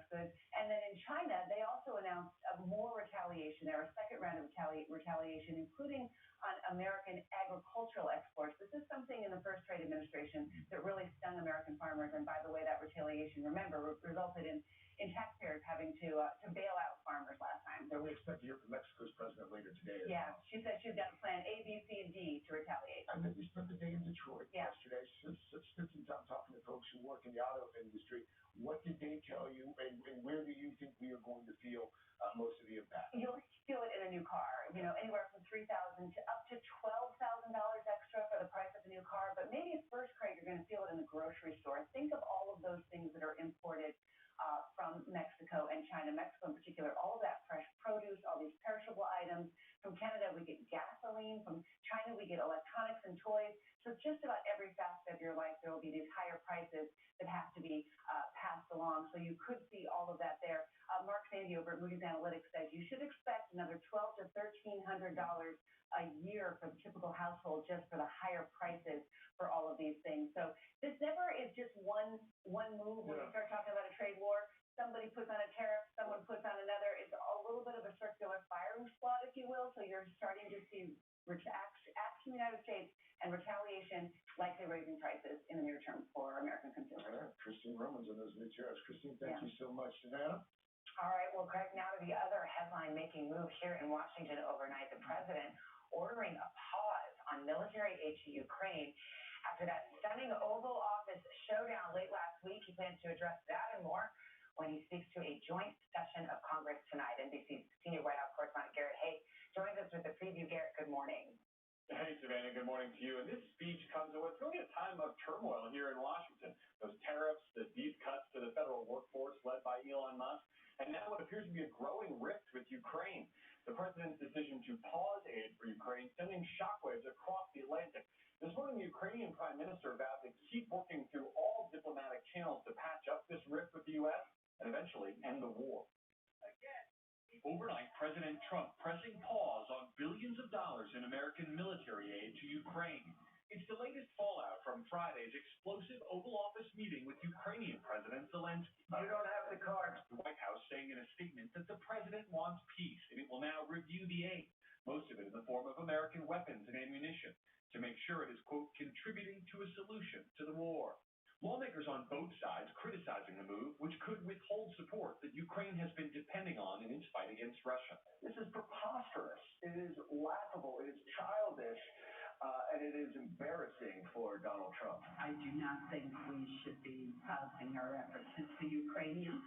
goods. And then in China, they also announced more retaliation. There a second round of retaliation, including on American agricultural exports. This is something in the first trade administration that really stung American farmers. And by the way, that retaliation, remember, resulted in taxpayers having to bail out farmers last time. And we expect to hear from Mexico's president later today. Yeah, she said she's got a plan A, B, C, and D to retaliate. I think we spent the day in Detroit yesterday. Spent some time talking to folks who work in the auto industry. What did they tell you, and where do you think we are going to feel most of the impact? You'll feel it in a new car. You know, anywhere from $3,000 to up to $12,000 extra for the price of a new car. But maybe first, Craig, you're going to feel it in the grocery store. Think of all of those things that are imported from Mexico and China. Mexico in particular, all of that fresh produce, all these perishable items. From Canada, we get gasoline. From China, we get electronics and toys. So just about every facet of your life, there will be these higher prices that have to be passed along. So you could see all of that there. Mark Sandy over at Moody's Analytics says you should expect another $1,200 to $1,300 a year for the typical household just for the higher prices for all of these things. So this never is just one move. When you start talking about a trade war, somebody puts on a tariff, someone puts on another. It's a little bit of a circular firing squad, if you will. So you're starting to see acts in the United States and retaliation, likely raising prices in the near term for American consumers. All right, Christine Romans on those new tariffs. Christine, thank you so much. Savannah? All right, well, Craig, now to the other headline-making move here in Washington overnight. The president ordering a pause on military aid to Ukraine. After that stunning Oval Office showdown late last week, he plans to address that and more when he speaks to a joint session of Congress tonight. NBC's senior White House correspondent Garrett Haake joins us with the preview. Garrett, good morning. Hey, Savannah, good morning to you. And this speech comes at what's really a time of turmoil here in Washington. Those tariffs, the deep cuts to the federal workforce led by Elon Musk, and now what appears to be a growing rift with Ukraine. The president's decision to pause aid for Ukraine sending shockwaves across the Atlantic. This morning, the Ukrainian prime minister vowed to keep working through all diplomatic channels to patch up this rift with the U.S. and eventually end the war. Overnight, President Trump pressing pause on billions of dollars in American military aid to Ukraine. It's the latest fallout from Friday's explosive Oval Office meeting with Ukrainian President Zelensky. You don't have the cards. The White House saying in a statement that the president wants peace and it will now review the aid, most of it in the form of American weapons and ammunition, to make sure it is, quote, contributing to a solution to the war. Lawmakers on both sides criticizing the move, which could withhold support that Ukraine has been depending on in its fight against Russia. This is preposterous. It is laughable. It is childish. And it is embarrassing for Donald Trump. I do not think we should be pausing our efforts. It's the Ukrainians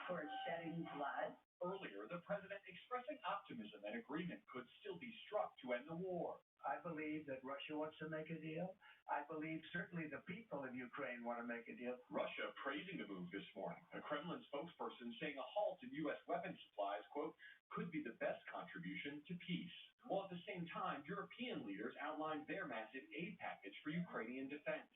who are shedding blood. Earlier, the president expressing optimism that agreement could still be struck to end the war. I believe that Russia wants to make a deal. I believe certainly the people in Ukraine want to make a deal. Russia praising the move this morning. A Kremlin spokesperson saying a halt in U.S. weapons supplies, quote, could be the best contribution to peace. While at the same time, European leaders outlined their massive aid package for Ukrainian defense.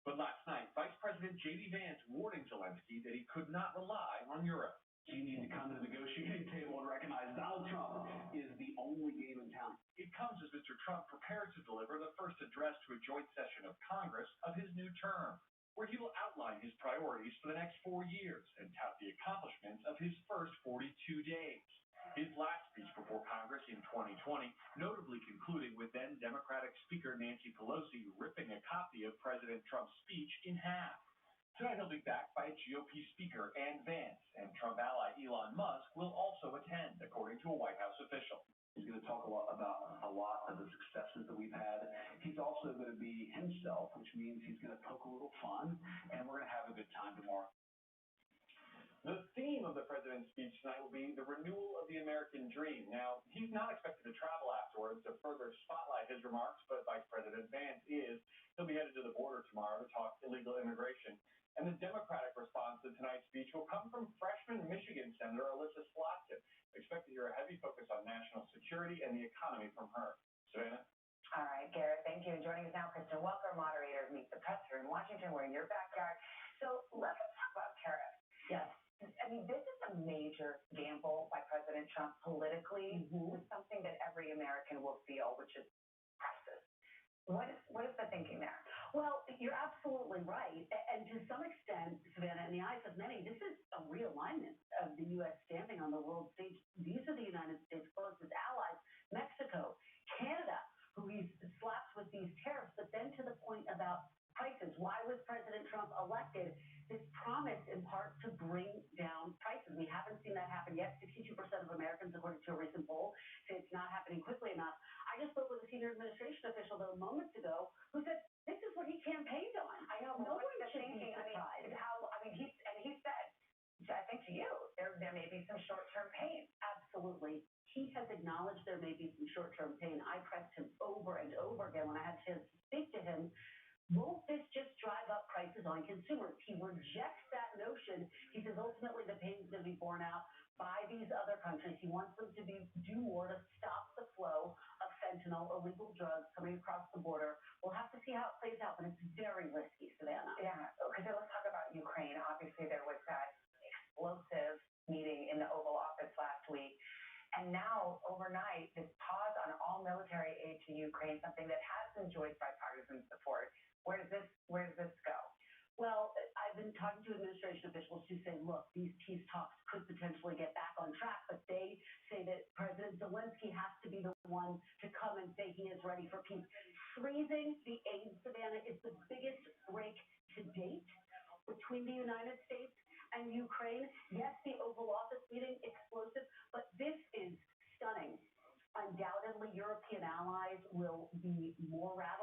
But last night, Vice President J.D. Vance warning Zelensky that he could not rely on Europe. You need to come to the negotiating table and recognize Donald Trump is the only game in town. It comes as Mr. Trump prepares to deliver the first address to a joint session of Congress of his new term, where he will outline his priorities for the next 4 years and tout the accomplishments of his first 42 days. His last speech before Congress in 2020 notably concluding with then Democratic Speaker Nancy Pelosi ripping a copy of President Trump's speech in half. Tonight he'll be backed by GOP Speaker Ann Vance, and Trump ally Elon Musk will also attend, according to a White House official. He's going to talk a lot about a lot of the successes that we've had. He's also going to be himself, which means he's going to poke a little fun, and we're going to have a good time tomorrow. The theme of the president's speech tonight will be the renewal of the American dream. Now, he's not expected to travel afterwards to further spotlight his remarks, but Vice President Vance is. He'll be headed to the border tomorrow to talk illegal immigration. And the Democratic response to tonight's speech will come from freshman Michigan Senator Alyssa Slotkin. Expect to hear a heavy focus on national security and the economy from her. Savannah? All right, Garrett, thank you. And joining us now, Kristen Welker, moderator of Meet the Press here in Washington. We're in your backyard. So let's talk about tariffs. Yes. I mean, this is a major gamble by President Trump politically with something that every American will feel, which is prices. What is the thinking there? Well, you're absolutely right. And to some extent, Savannah, in the eyes of many, this is a realignment of the U.S. standing on the world stage. These are the United States' closest allies, Mexico, Canada, who he slaps with these tariffs. But then to the point about prices, why was President Trump elected? This promise, in part, to bring down prices. We haven't seen that happen yet. 62% of Americans, according to a recent poll, say it's not happening quickly enough. I just spoke with a senior administration official, though, moments ago, who said this is what he campaigned on. I know. No one should be surprised. He said, I think to you, there may be some short-term pain. Absolutely. He has acknowledged there may be some short-term pain. I pressed him over and over again when I had a chance to speak to him. Won't this just drive up prices on consumers? He rejects that notion. He says ultimately the pain is going to be borne out by these other countries. He wants them to do more to stop the flow of fentanyl, illegal drugs coming across the border. We'll have to see how it plays out, but it's very risky, Savannah. Yeah. Okay, so let's talk about Ukraine. Obviously, there was that explosive meeting in the Oval Office last week. And now, overnight, this pause on all military aid to Ukraine, something that has enjoyed bipartisan support. Where does this go? Well, I've been talking to administration officials who say, look, these peace talks could potentially get back on track, but they say that President Zelensky has to be the one to come and say he is ready for peace. Freezing the aid, Savannah, is the biggest break to date between the United States and Ukraine. Yes, the Oval Office meeting, explosive, but this is stunning. Undoubtedly, European allies will be more radical